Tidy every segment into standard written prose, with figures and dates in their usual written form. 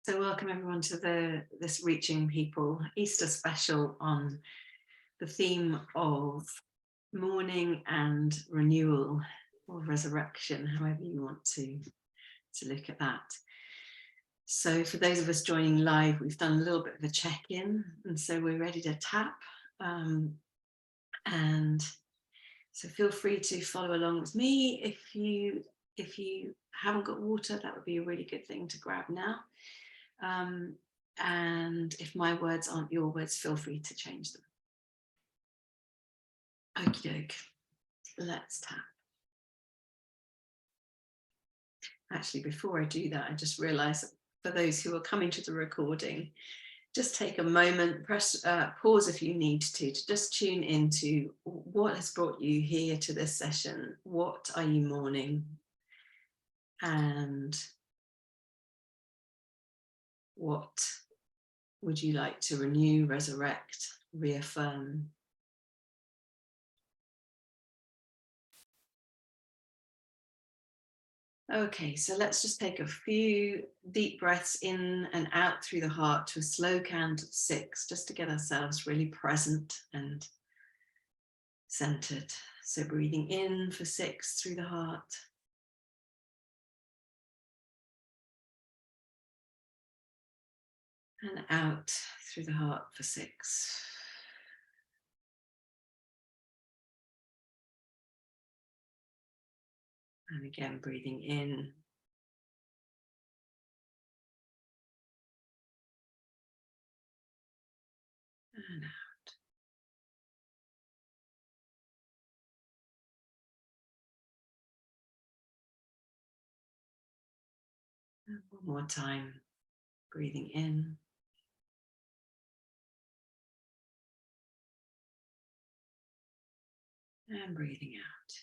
So welcome everyone to this Reaching People Easter special on the theme of mourning and renewal, or resurrection, however you want to look at that. So for those of us joining live, we've done a little bit of a check-in, and so we're ready to tap. And so feel free to follow along with me. If you haven't got water, that would be a really good thing to grab now. And if my words aren't your words, feel free to change them. Okie doke, let's tap. Actually, before I do that, I just realized for those who are coming to the recording, just take a moment, pause if you need to just tune into what has brought you here to this session. What are you mourning? And what would you like to renew, resurrect, reaffirm? Okay, so let's just take a few deep breaths in and out through the heart to a slow count of 6, just to get ourselves really present and centered. So breathing in for 6 through the heart. And out through the heart for 6. And again, breathing in. And out. And one more time, breathing in. And breathing out.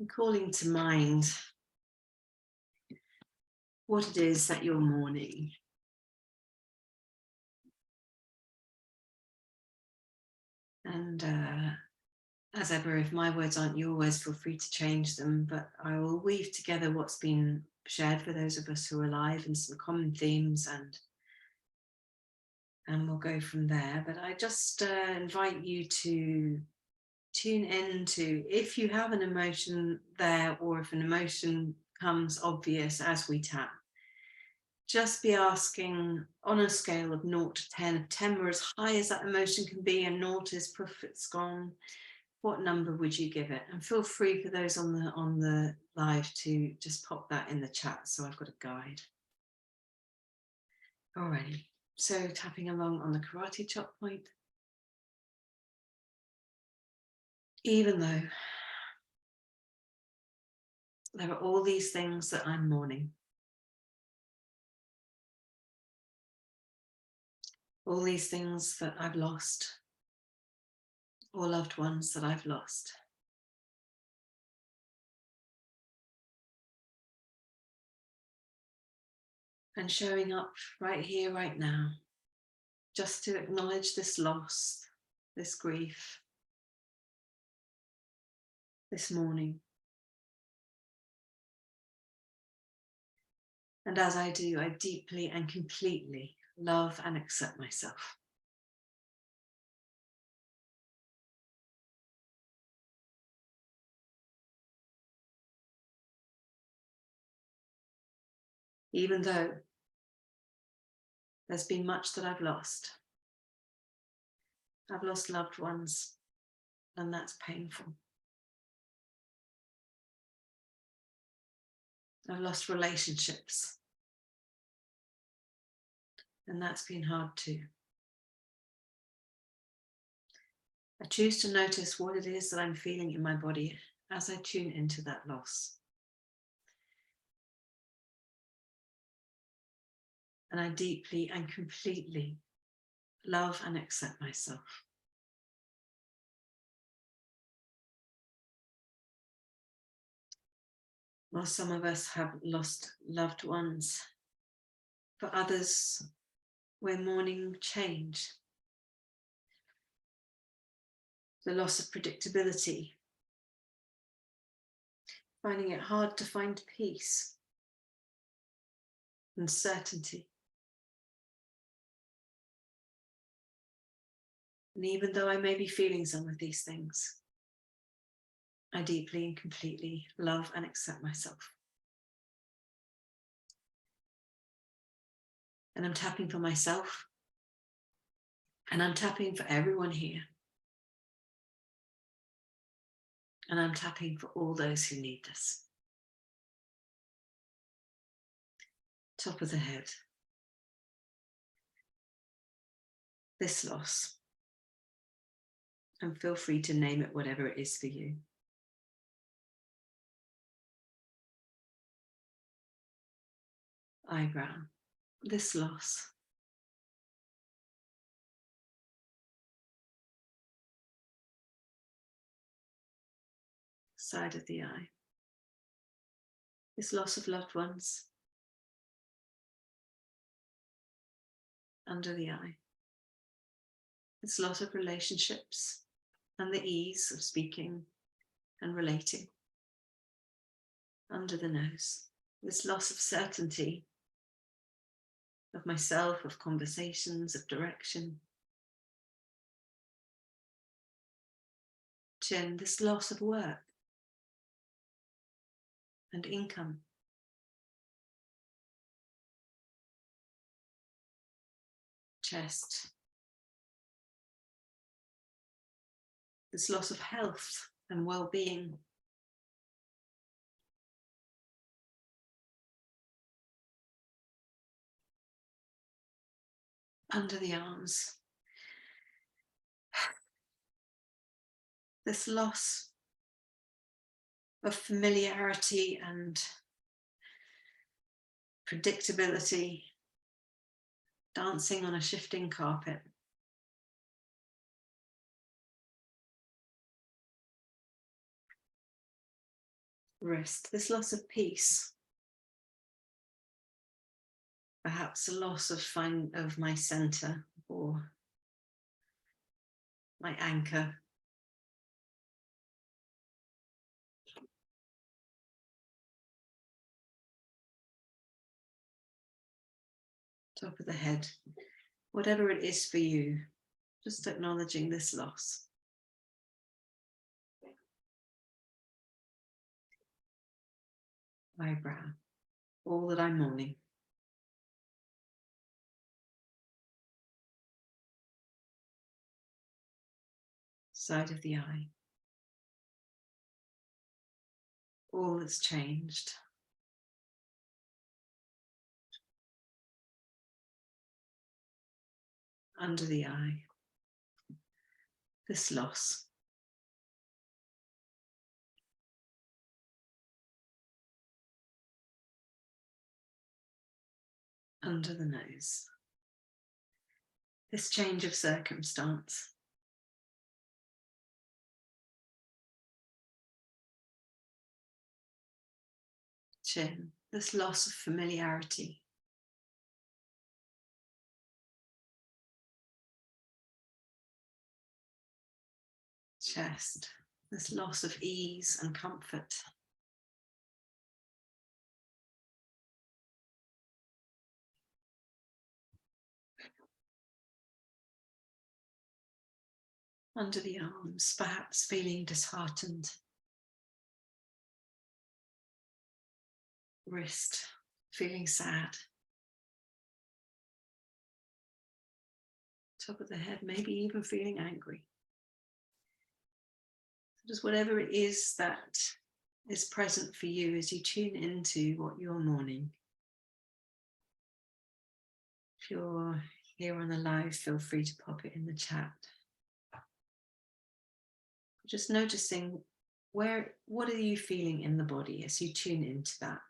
And calling to mind what it is that you're mourning. And as ever, if my words aren't your words, feel free to change them, but I will weave together what's been shared for those of us who are alive and some common themes, and we'll go from there. But I just invite you to tune into, if you have an emotion there, or if an emotion comes obvious as we tap, just be asking on a scale of 0 to 10, if 10 were as high as that emotion can be and 0 is proof it's gone, what number would you give it? And feel free for those on the live to just pop that in the chat, so I've got a guide. Alrighty, so tapping along on the karate chop point. Even though there are all these things that I'm mourning, all these things that I've lost, or loved ones that I've lost, and showing up right here, right now, just to acknowledge this loss, this grief, this mourning. And as I do, I deeply and completely love and accept myself. Even though there's been much that I've lost. I've lost loved ones, and that's painful. I've lost relationships, and that's been hard too. I choose to notice what it is that I'm feeling in my body as I tune into that loss. And I deeply and completely love and accept myself. While some of us have lost loved ones, for others, we're mourning change. the loss of predictability, finding it hard to find peace and certainty. And even though I may be feeling some of these things, I deeply and completely love and accept myself. And I'm tapping for myself, and I'm tapping for everyone here. And I'm tapping for all those who need this. Top of the head. This loss. And feel free to name it whatever it is for you. Eyebrow. This loss. Side of the eye. This loss of loved ones. Under the eye. This loss of relationships and the ease of speaking and relating. Under the nose. This loss of certainty of myself, of conversations, of direction. Chin, this loss of work and income. Chest. This loss of health and well-being. Under the arms. This loss of familiarity and predictability, dancing on a shifting carpet. Wrist, this loss of peace. Perhaps a loss of my center or my anchor. Top of the head. Whatever it is for you, just acknowledging this loss. Eyebrow, all that I'm mourning. Side of the eye. All that's changed. Under the eye. This loss. Under the nose. This change of circumstance. Chin, this loss of familiarity. Chest, this loss of ease and comfort. Under the arms, perhaps feeling disheartened. Wrist, feeling sad. Top of the head, maybe even feeling angry. Just whatever it is that is present for you as you tune into what you're mourning. If you're here on the live, feel free to pop it in the chat. Just noticing what are you feeling in the body as you tune into that?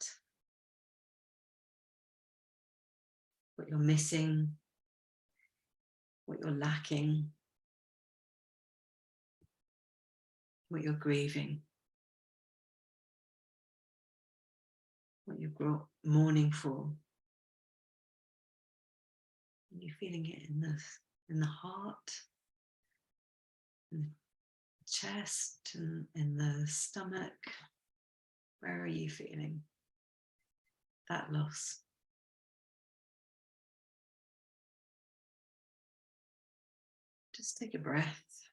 What you're missing, what you're lacking, what you're grieving, what you're mourning for. And you're feeling it in the heart, in the chest and in the stomach. Where are you feeling that loss? Just take a breath.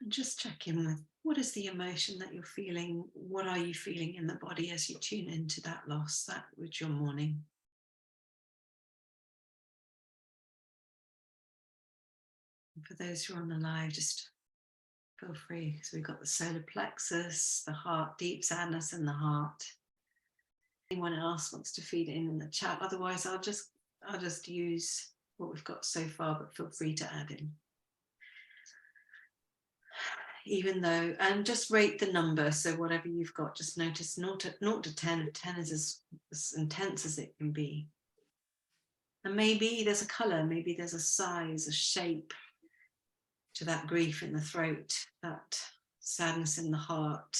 And just check in with what is the emotion that you're feeling? What are you feeling in the body as you tune into that loss, that which you're mourning? And for those who are on the live, just feel free. So we've got the solar plexus, the heart, deep sadness in the heart. Anyone else wants to feed it in the chat? Otherwise, I'll just use what we've got so far, but feel free to add in. Even though, and just rate the number. So whatever you've got, just notice 0 to 10. 10 is as intense as it can be. And maybe there's a color, maybe there's a size, a shape to that grief in the throat, that sadness in the heart,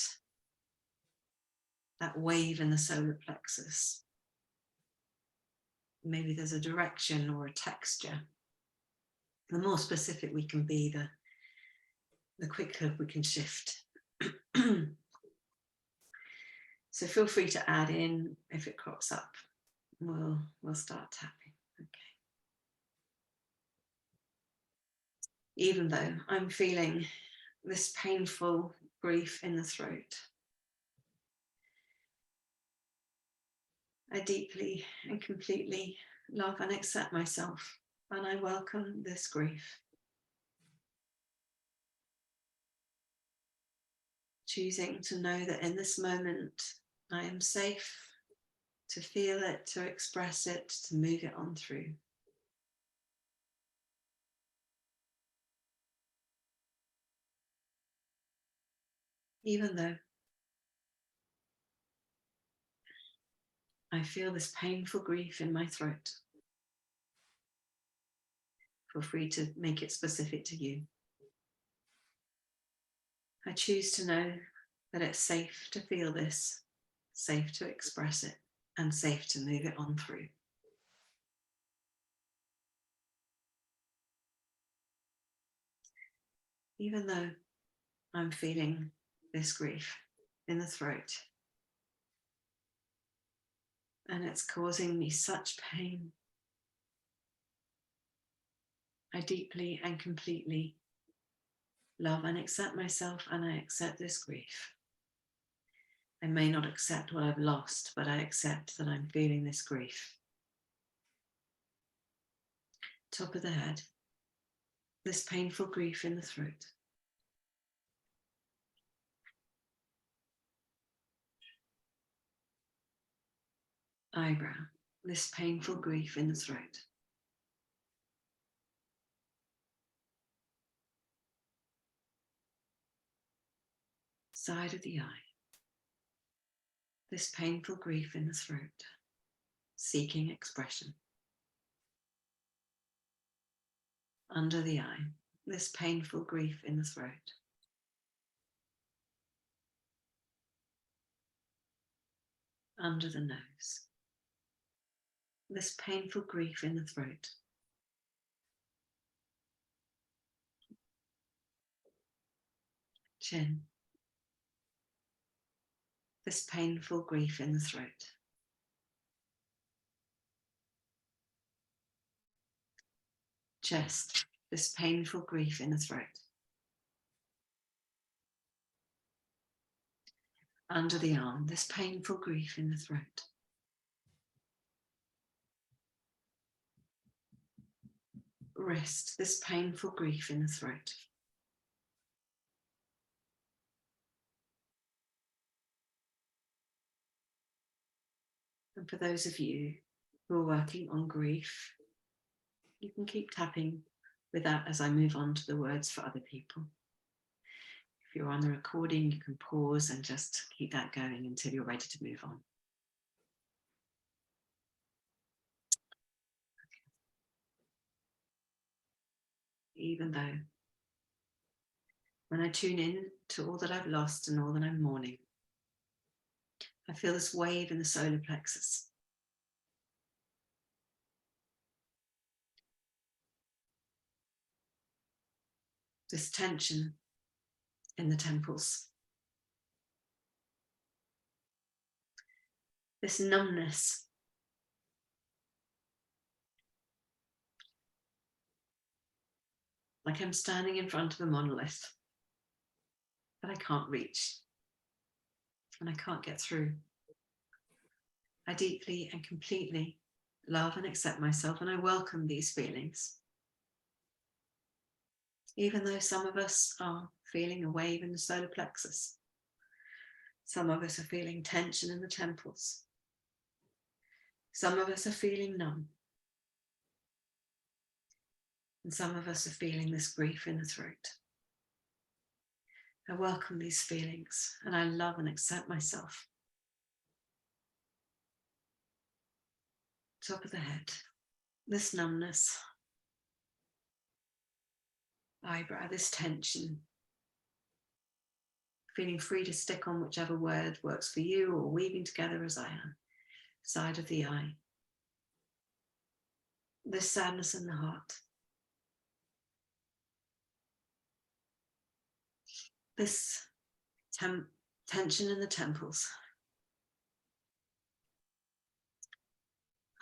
that wave in the solar plexus. Maybe there's a direction or a texture. The more specific we can be, the quicker we can shift. So feel free to add in if it crops up. We'll start tapping. Okay. Even though I'm feeling this painful grief in the throat, I deeply and completely love and accept myself, and I welcome this grief. Choosing to know that in this moment I am safe to feel it, to express it, to move it on through. Even though I feel this painful grief in my throat, feel free to make it specific to you. I choose to know that it's safe to feel this, safe to express it, and safe to move it on through. Even though I'm feeling this grief in the throat, and it's causing me such pain, I deeply and completely love and accept myself, and I accept this grief. I may not accept what I've lost, but I accept that I'm feeling this grief. Top of the head, this painful grief in the throat. Eyebrow, this painful grief in the throat. Side of the eye, this painful grief in the throat, seeking expression. Under the eye, this painful grief in the throat. Under the nose, this painful grief in the throat. Chin, this painful grief in the throat. Chest, this painful grief in the throat. Under the arm, this painful grief in the throat. Wrist, this painful grief in the throat. And for those of you who are working on grief, you can keep tapping with that as I move on to the words for other people. If you're on the recording, you can pause and just keep that going until you're ready to move on. Even though when I tune in to all that I've lost and all that I'm mourning, I feel this wave in the solar plexus. this tension in the temples, this numbness, like I'm standing in front of a monolith that I can't reach and I can't get through. I deeply and completely love and accept myself, and I welcome these feelings. Even though some of us are feeling a wave in the solar plexus, some of us are feeling tension in the temples, some of us are feeling numb, and some of us are feeling this grief in the throat. I welcome these feelings and I love and accept myself. Top of the head, this numbness, eyebrow, this tension, feeling free to stick on whichever word works for you or weaving together as I am. Side of the eye, this sadness in the heart, this tension in the temples,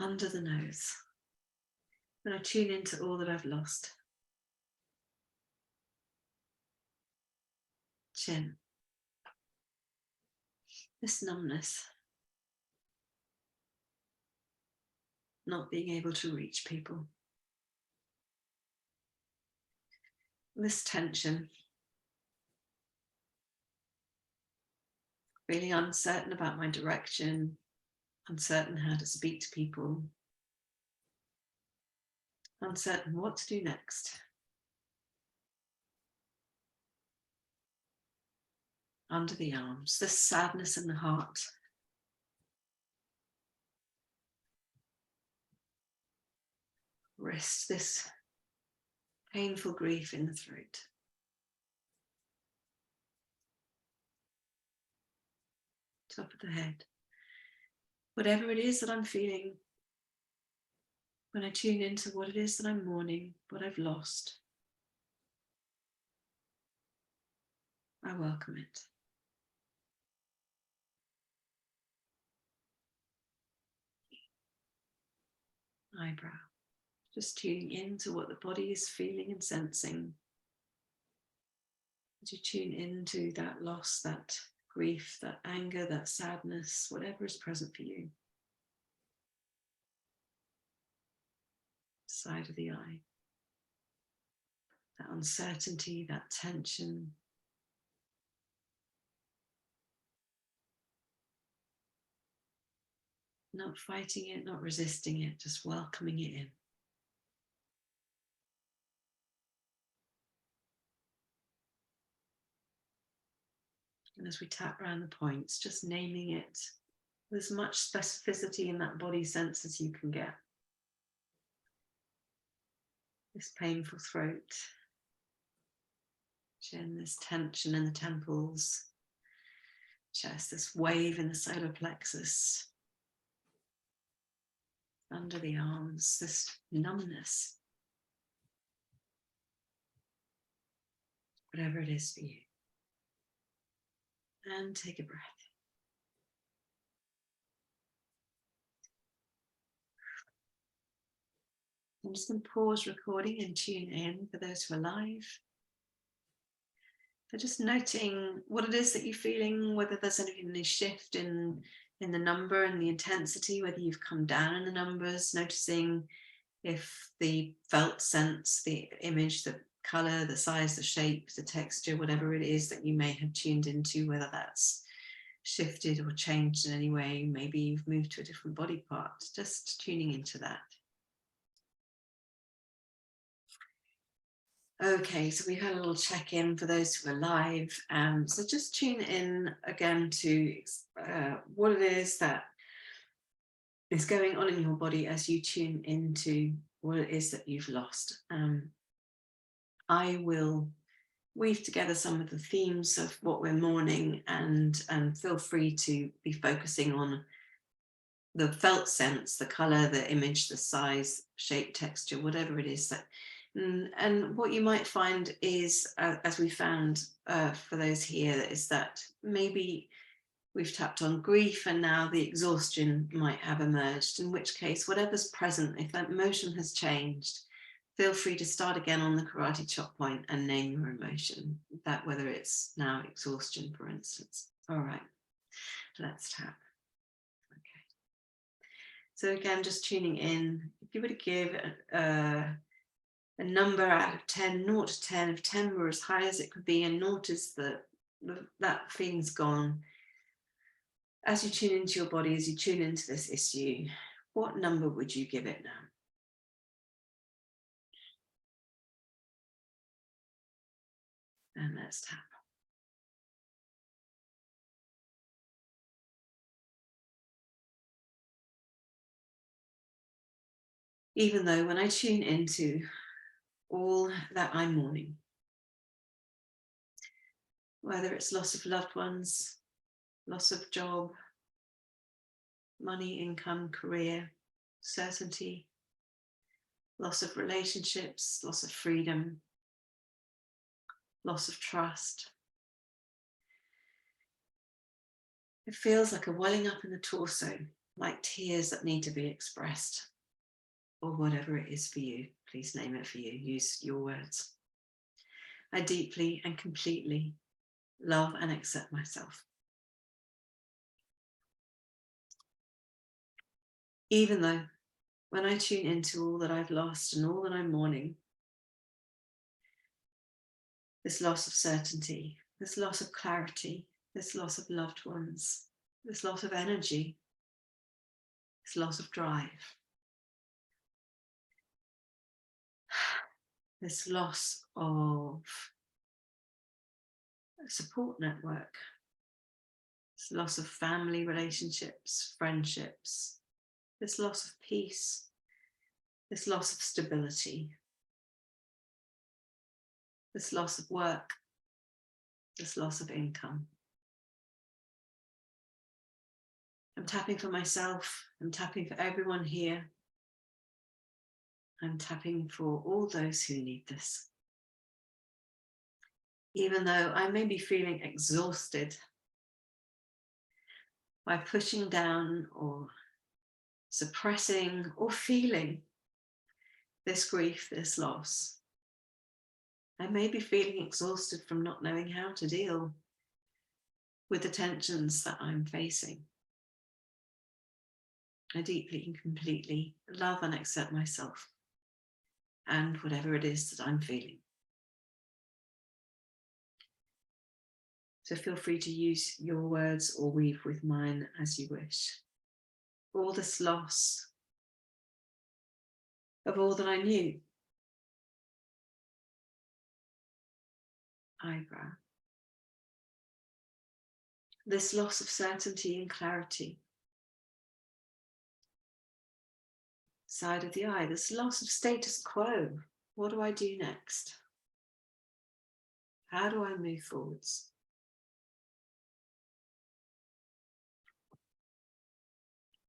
under the nose. When I tune into all that I've lost. Chin, this numbness, not being able to reach people. This tension, feeling uncertain about my direction, uncertain how to speak to people, uncertain what to do next. Under the arms, this sadness in the heart. Wrist, this painful grief in the throat. Top of the head. Whatever it is that I'm feeling, when I tune into what it is that I'm mourning, what I've lost, I welcome it. Eyebrow, just tuning into what the body is feeling and sensing. As you tune into that loss, that grief, that anger, that sadness, whatever is present for you. Side of the eye, that uncertainty, that tension. Not fighting it, not resisting it, just welcoming it in. And as we tap around the points, just naming it with as much specificity in that body sense as you can get. This painful throat, chin, this tension in the temples, chest, this wave in the solar plexus, under the arms, this numbness, whatever it is for you. And take a breath. I'm just going to pause recording and tune in for those who are live. So just noting what it is that you're feeling, whether there's any shift in the number and the intensity, whether you've come down in the numbers, noticing if the felt sense, the image, the color, the size, the shape, the texture, whatever it is that you may have tuned into, whether that's shifted or changed in any way. Maybe you've moved to a different body part, just tuning into that. Okay, so we've had a little check-in for those who are live. So just tune in again to what it is that is going on in your body as you tune into what it is that you've lost. I will weave together some of the themes of what we're mourning, and feel free to be focusing on the felt sense, the color, the image, the size, shape, texture, whatever it is that And what you might find is, as we found for those here, is that maybe we've tapped on grief and now the exhaustion might have emerged, in which case, whatever's present, if that emotion has changed, feel free to start again on the karate chop point and name your emotion, that whether it's now exhaustion, for instance. All right, let's tap. Okay. So again, just tuning in. If you were to give a number out of 10, 0 to 10, if 10 were as high as it could be and 0 is that feeling's gone, as you tune into your body, as you tune into this issue, what number would you give it now? And let's tap. Even though when I tune into all that I'm mourning, whether it's loss of loved ones, loss of job, money, income, career, certainty, loss of relationships, loss of freedom, loss of trust. It feels like a welling up in the torso, like tears that need to be expressed, or whatever it is for you. Please name it for you. Use your words. I deeply and completely love and accept myself. Even though when I tune into all that I've lost and all that I'm mourning, this loss of certainty, this loss of clarity, this loss of loved ones, this loss of energy, this loss of drive, this loss of a support network, this loss of family relationships, friendships, this loss of peace, this loss of stability, this loss of work, this loss of income. I'm tapping for myself, I'm tapping for everyone here. I'm tapping for all those who need this. Even though I may be feeling exhausted by pushing down or suppressing or feeling this grief, this loss, I may be feeling exhausted from not knowing how to deal with the tensions that I'm facing. I deeply and completely love and accept myself and whatever it is that I'm feeling. So feel free to use your words or weave with mine as you wish. All this loss of all that I knew. Eyebrow. This loss of certainty and clarity. Side of the eye, this loss of status quo. What do I do next? How do I move forwards?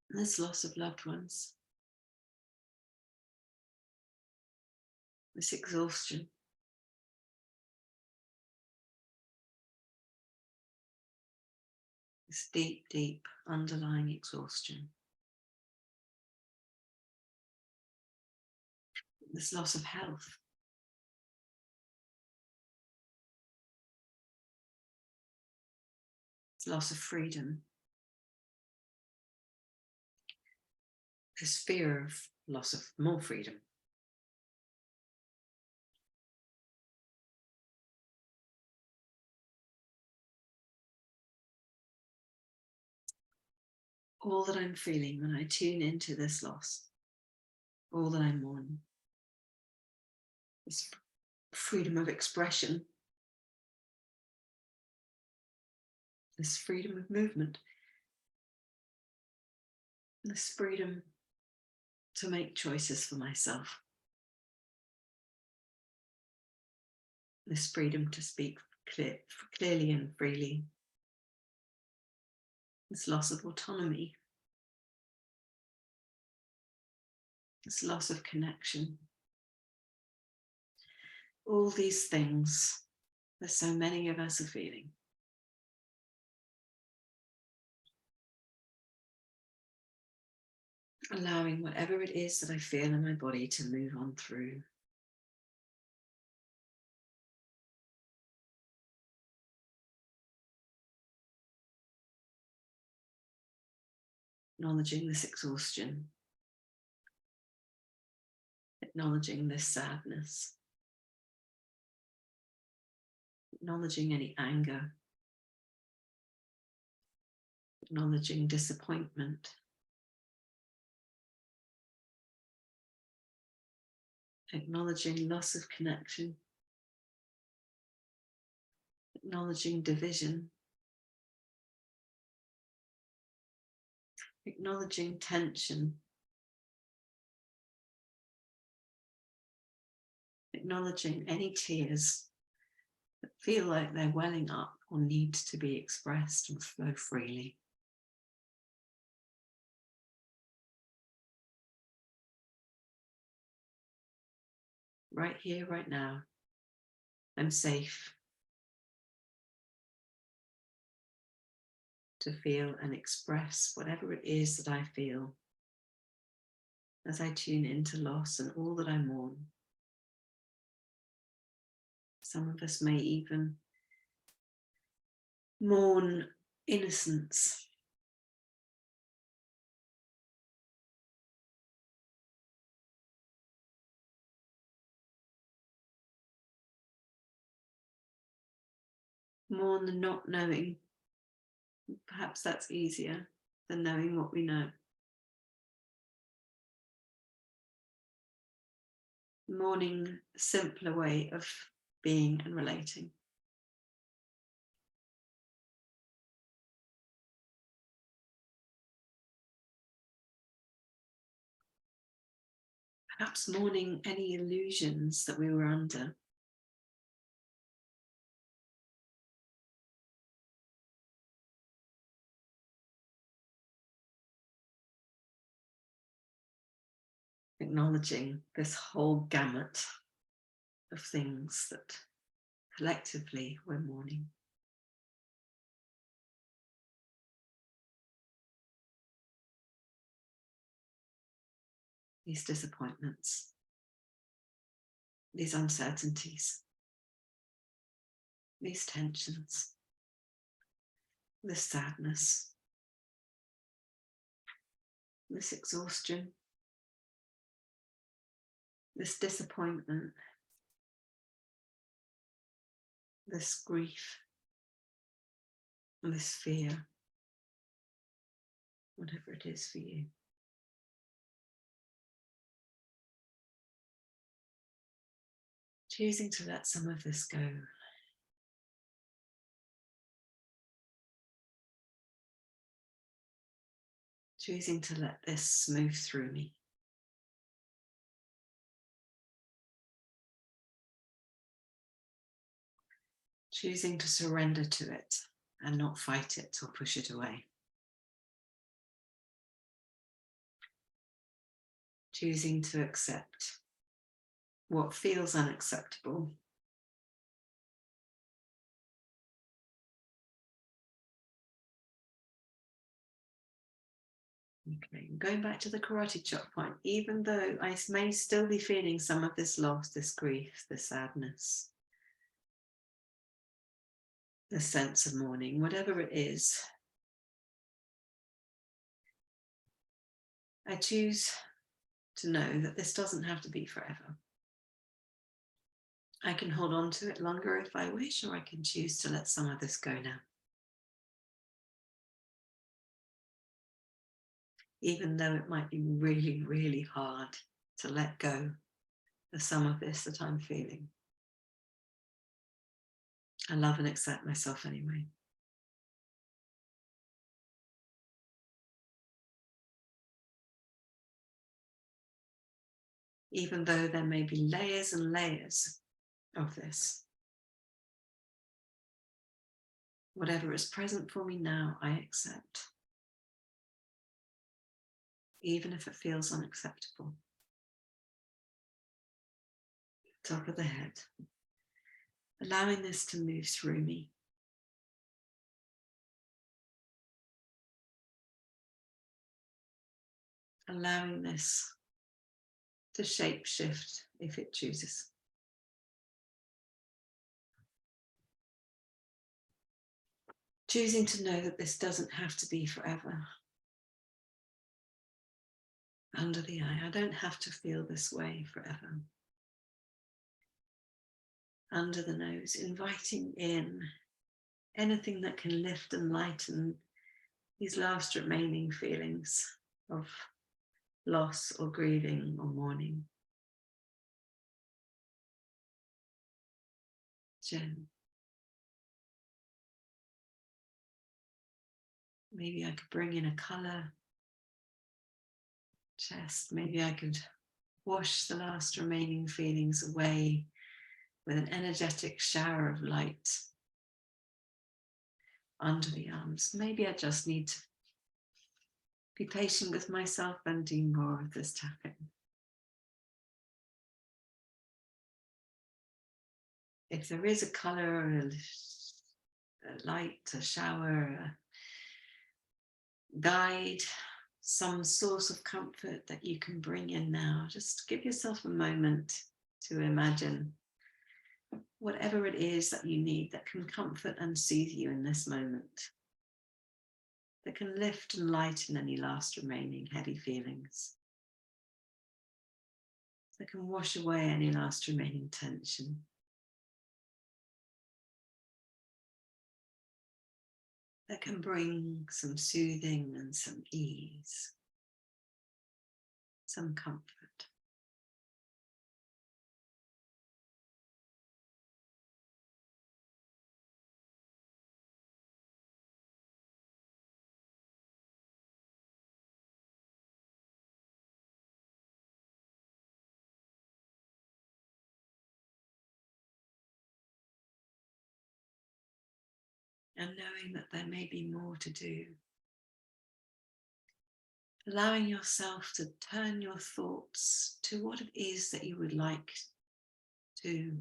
This loss of loved ones. This exhaustion. This deep, deep underlying exhaustion. This loss of health. This loss of freedom. This fear of loss of more freedom. All that I'm feeling when I tune into this loss, all that I'm mourning, this freedom of expression, this freedom of movement, this freedom to make choices for myself, this freedom to speak clearly and freely, this loss of autonomy, this loss of connection, All these things that so many of us are feeling. Allowing whatever it is that I feel in my body to move on through. Acknowledging this exhaustion. Acknowledging this sadness. Acknowledging any anger. Acknowledging disappointment. Acknowledging loss of connection. Acknowledging division. Acknowledging tension. Acknowledging any tears that feel like they're welling up or need to be expressed and flow freely. Right here, right now, I'm safe to feel and express whatever it is that I feel as I tune into loss and all that I mourn. Some of us may even mourn innocence. Mourn the not knowing. Perhaps that's easier than knowing what we know. Mourning a simpler way of being and relating. Perhaps mourning any illusions that we were under. Acknowledging this whole gamut of things that collectively we're mourning. These disappointments, these uncertainties, these tensions, this sadness, this exhaustion, this disappointment, this grief, and this fear, whatever it is for you. Choosing to let some of this go. Choosing to let this move through me. Choosing to surrender to it and not fight it or push it away. Choosing to accept what feels unacceptable. Okay, going back to the karate chop point, even though I may still be feeling some of this loss, this grief, this sadness, the sense of mourning, whatever it is, I choose to know that this doesn't have to be forever. I can hold on to it longer if I wish, or I can choose to let some of this go now. Even though it might be really, really hard to let go of some of this that I'm feeling. I love and accept myself anyway. Even though there may be layers and layers of this. Whatever is present for me now, I accept. Even if it feels unacceptable. Top of the head. allowing this to move through me. Allowing this to shape shift if it chooses. Choosing to know that this doesn't have to be forever. Under the eye, I don't have to feel this way forever. Under the nose, inviting in anything that can lift and lighten these last remaining feelings of loss or grieving or mourning. Jen. Maybe I could bring in a colour. Chest. Maybe I could wash the last remaining feelings away with an energetic shower of light under the arms. Maybe I just need to be patient with myself and do more of this tapping. If there is a colour, a light, a shower, a guide, some source of comfort that you can bring in now, just give yourself a moment to imagine whatever it is that you need that can comfort and soothe you in this moment, that can lift and lighten any last remaining heavy feelings, that can wash away any last remaining tension. That can bring some soothing and some ease, some comfort. And knowing that there may be more to do. Allowing yourself to turn your thoughts to what it is that you would like to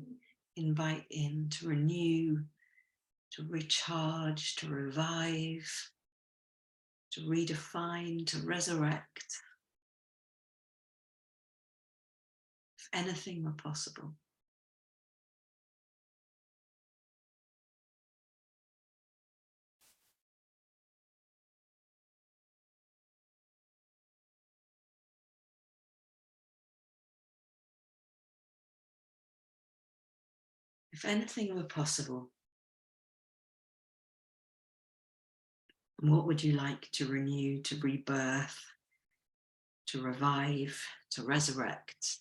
invite in, to renew, to recharge, to revive, to redefine, to resurrect. If anything were possible. If anything were possible, what would you like to renew, to rebirth, to revive, to resurrect?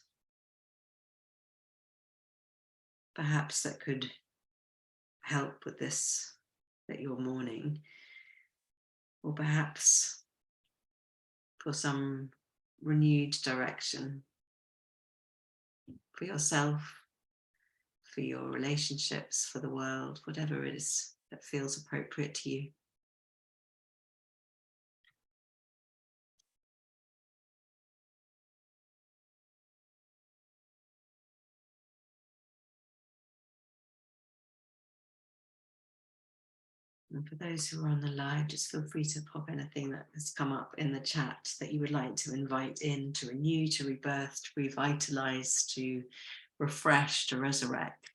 Perhaps that could help with this that you're mourning, or perhaps for some renewed direction for yourself, for your relationships, for the world, whatever it is that feels appropriate to you. And for those who are on the live, just feel free to pop anything that has come up in the chat that you would like to invite in, to renew, to rebirth, to revitalize, to refresh, to resurrect.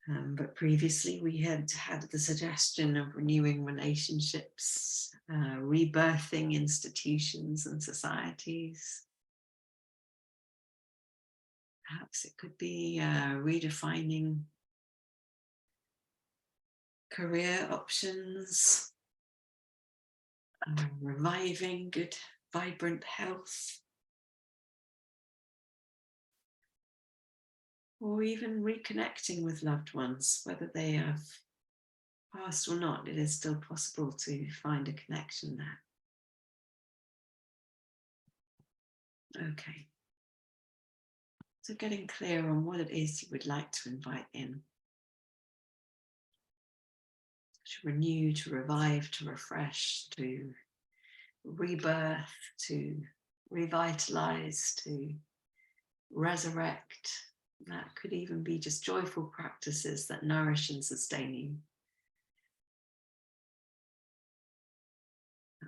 But previously we had the suggestion of renewing relationships, rebirthing institutions and societies. Perhaps it could be redefining career options, reviving good, vibrant health, or even reconnecting with loved ones, whether they have passed or not. It is still possible to find a connection there. Okay. So getting clear on what it is you would like to invite in. To renew, to revive, to refresh, to rebirth, to revitalize, to resurrect, That could even be just joyful practices that nourish and sustain you.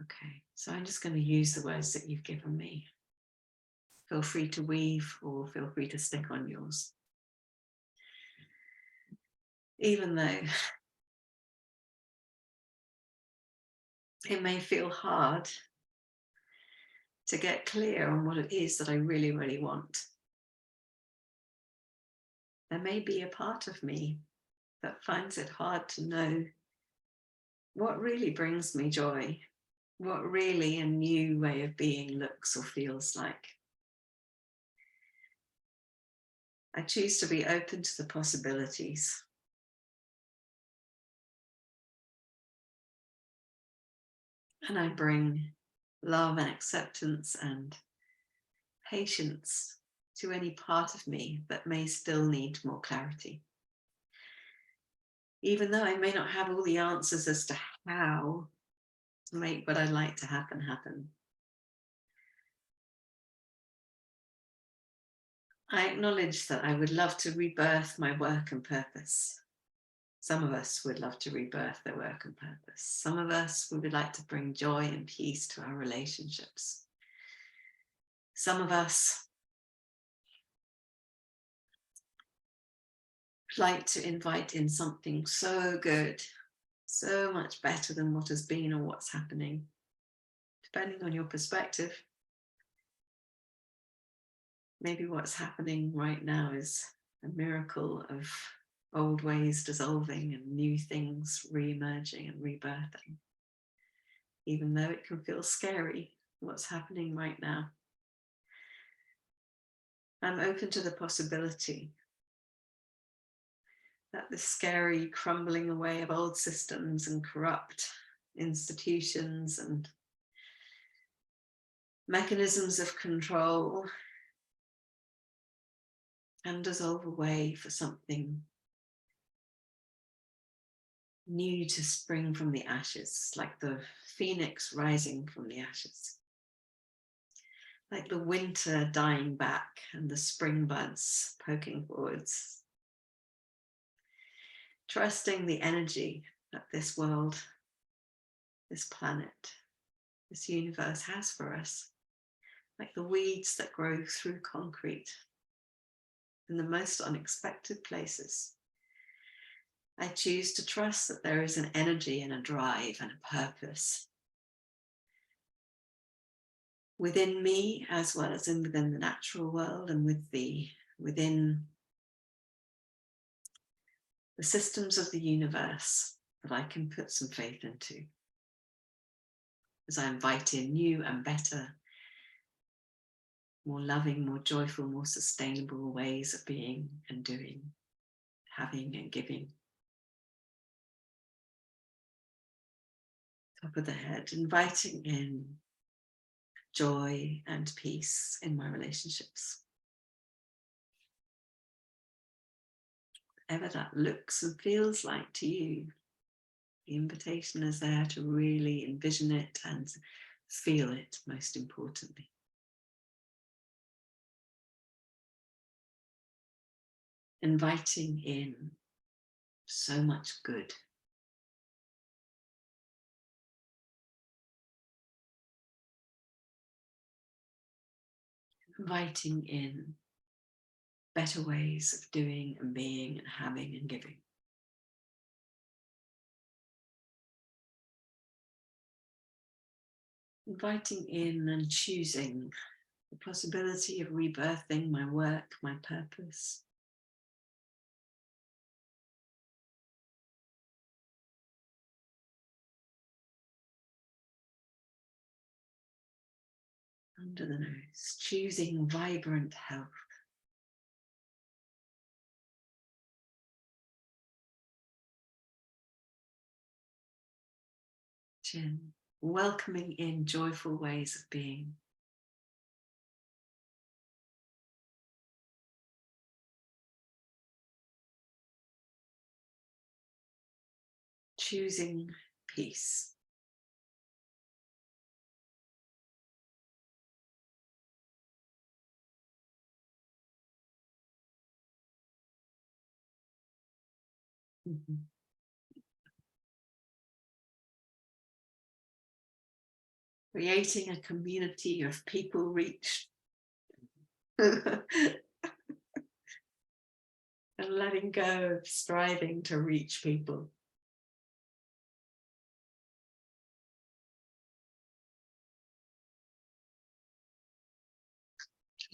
Okay, so I'm just going to use the words that you've given me. Feel free to weave or feel free to stick on yours. Even though it may feel hard to get clear on what it is that I really, really want, there may be a part of me that finds it hard to know what really brings me joy, what really a new way of being looks or feels like. I choose to be open to the possibilities. And I bring love and acceptance and patience to any part of me that may still need more clarity. Even though I may not have all the answers as to how to make what I'd like to happen happen. I acknowledge that I would love to rebirth my work and purpose. Some of us would love to rebirth their work and purpose. Some of us would like to bring joy and peace to our relationships. Some of us like to invite in something so good, so much better than what has been or what's happening. Depending on your perspective, maybe what's happening right now is a miracle of old ways dissolving and new things re-emerging and rebirthing. Even though it can feel scary, what's happening right now. I'm open to the possibility that the scary crumbling away of old systems and corrupt institutions and mechanisms of control and dissolve away for something new to spring from the ashes, like the phoenix rising from the ashes, like the winter dying back and the spring buds poking forwards. Trusting the energy that this world, this planet, this universe has for us, like the weeds that grow through concrete in the most unexpected places. I choose to trust that there is an energy and a drive and a purpose within me, as well as within the natural world and within the systems of the universe that I can put some faith into. As I invite in new and better, more loving, more joyful, more sustainable ways of being and doing, having and giving. Top of the head, inviting in joy and peace in my relationships. Whatever that looks and feels like to you, the invitation is there to really envision it and feel it, most importantly. Inviting in so much good. Inviting in better ways of doing and being and having and giving. Inviting in and choosing the possibility of rebirthing my work, my purpose. Under the nose, choosing vibrant health. Chin, welcoming in joyful ways of being. Choosing peace. Creating a community of people reached. And letting go of striving to reach people.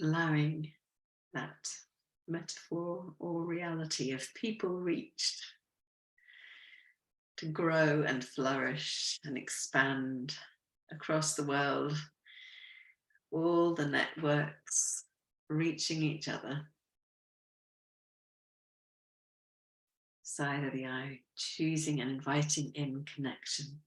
Allowing that metaphor or reality of people reached to grow and flourish and expand across the world, all the networks reaching each other. Side of the eye, choosing and inviting in connection.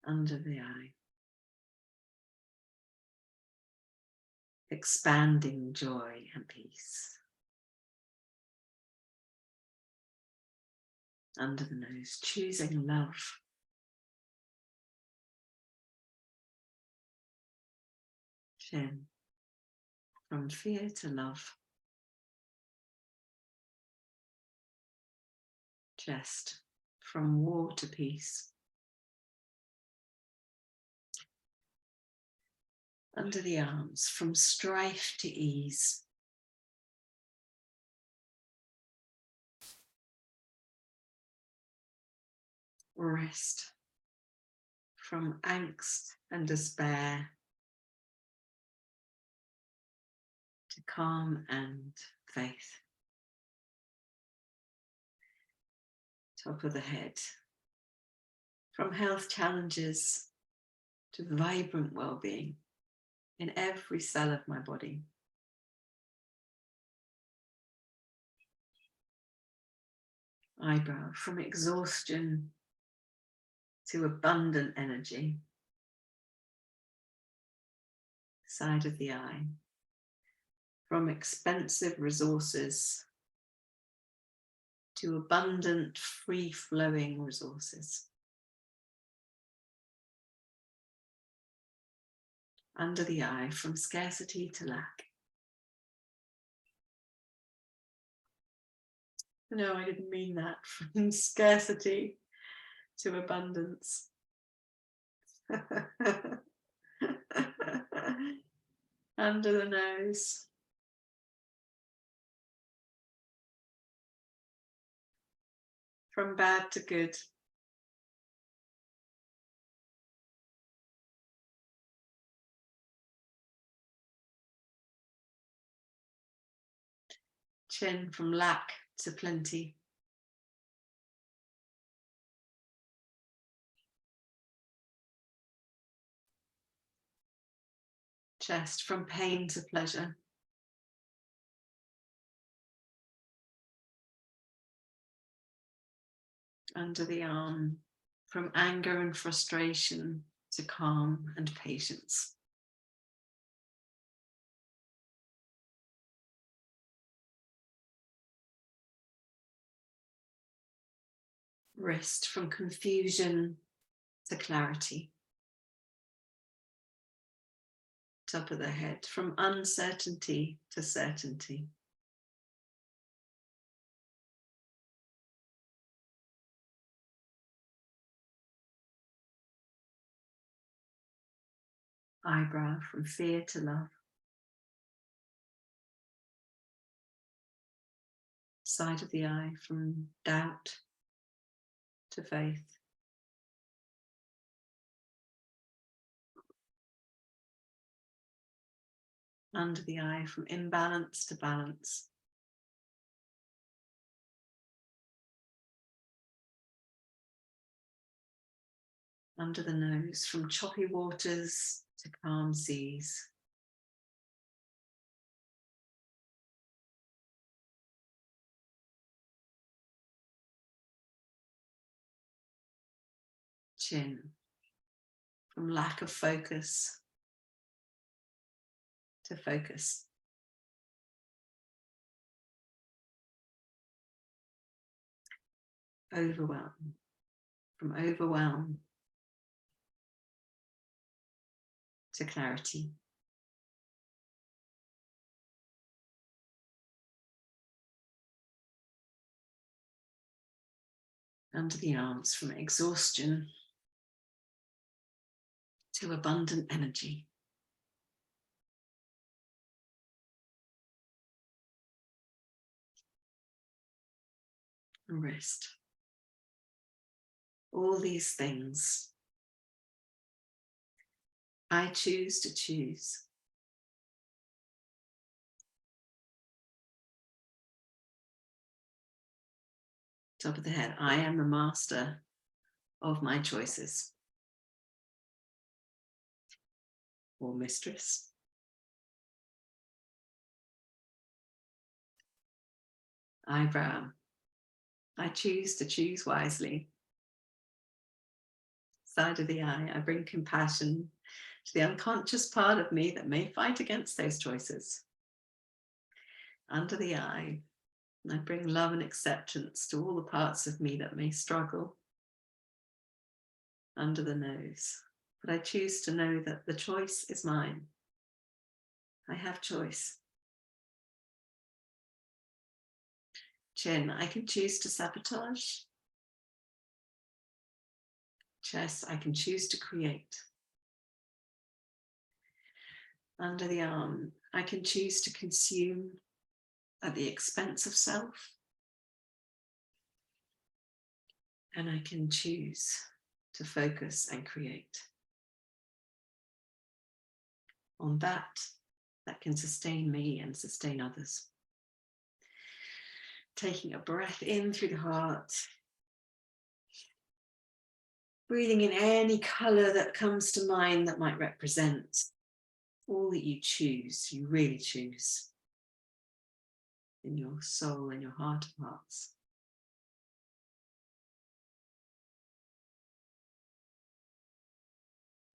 Under the eye. Expanding joy and peace. Under the nose, choosing love. Chin, from fear to love. Chest, from war to peace. Under the arms, from strife to ease. Wrist, from angst and despair to calm and faith. Top of the head, from health challenges to vibrant well-being in every cell of my body. Eyebrow, from exhaustion to abundant energy. Side of the eye, from expensive resources to abundant, free-flowing resources. Under the eye, from scarcity to lack. No, I didn't mean that. From scarcity to abundance. Under the nose. From bad to good. Chin, from lack to plenty. Chest, from pain to pleasure. Under the arm, from anger and frustration to calm and patience. Wrist, from confusion to clarity. Top of the head, from uncertainty to certainty. Eyebrow, from fear to love. Side of the eye, from doubt to faith. Under the eye, from imbalance to balance. Under the nose, from choppy waters to calm seas. Chin, from lack of focus to focus. Overwhelm, from overwhelm to clarity. Under the arms, from exhaustion to abundant energy. And wrist. All these things I choose to choose. Top of the head, I am the master of my choices. Or mistress. Eyebrow, I choose to choose wisely. Side of the eye, I bring compassion to the unconscious part of me that may fight against those choices. Under the eye, I bring love and acceptance to all the parts of me that may struggle. Under the nose, but I choose to know that the choice is mine. I have choice. Chin, I can choose to sabotage. Chest, I can choose to create. Under the arm, I can choose to consume at the expense of self. And I can choose to focus and create on that can sustain me and sustain others. Taking a breath in through the heart. Breathing in any color that comes to mind that might represent all that you choose, you really choose in your soul and your heart of hearts.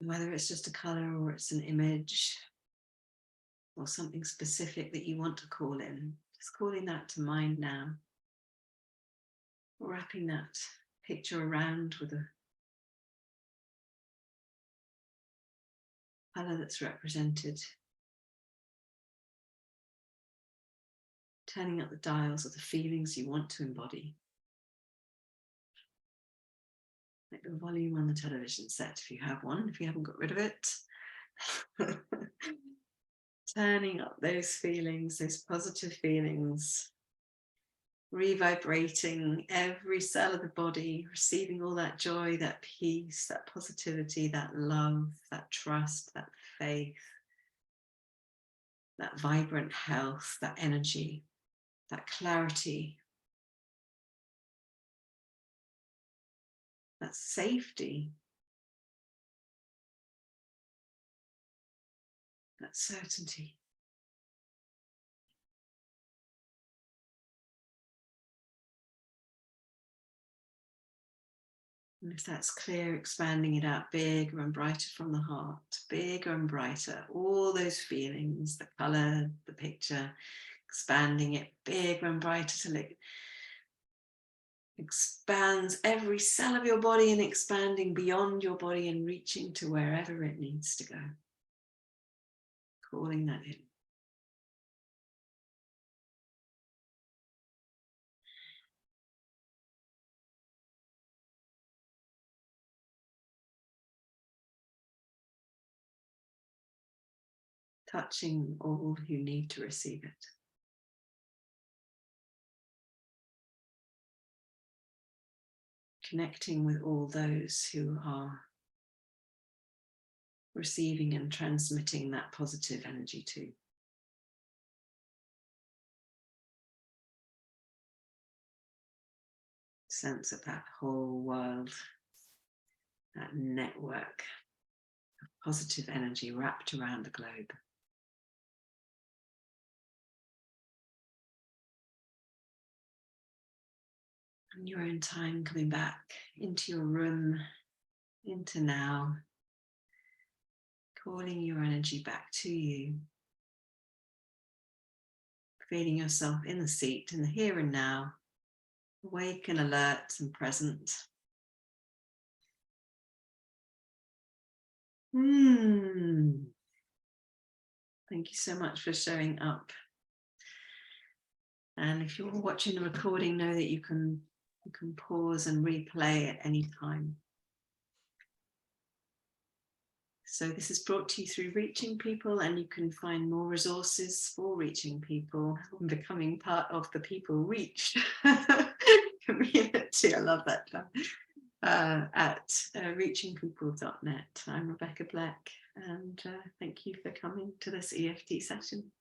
Whether it's just a color or it's an image or something specific that you want to call in, just calling that to mind now. Wrapping that picture around with a color that's represented. Turning up the dials of the feelings you want to embody. Like the volume on the television set, if you have one, if you haven't got rid of it. Turning up those feelings, those positive feelings. Revibrating every cell of the body, receiving all that joy, that peace, that positivity, that love, that trust, that faith, that vibrant health, that energy, that clarity, that safety, that certainty. And if that's clear, expanding it out bigger and brighter from the heart, bigger and brighter, all those feelings, the color, the picture, expanding it bigger and brighter till it expands every cell of your body and expanding beyond your body and reaching to wherever it needs to go. Calling that in. Touching all who need to receive it. Connecting with all those who are receiving and transmitting that positive energy too. Sense of that whole world, that network of positive energy wrapped around the globe. In your own time, coming back into your room, into now, calling your energy back to you, feeling yourself in the seat, in the here and now, awake and alert and present. Thank you so much for showing up. And if you're watching the recording, know that you can pause and replay at any time. So this is brought to you through Reaching People, and you can find more resources for reaching people and becoming part of the People Reached community. I love that term. At reachingpeople.net. I'm Rebecca Blech, and thank you for coming to this EFT session.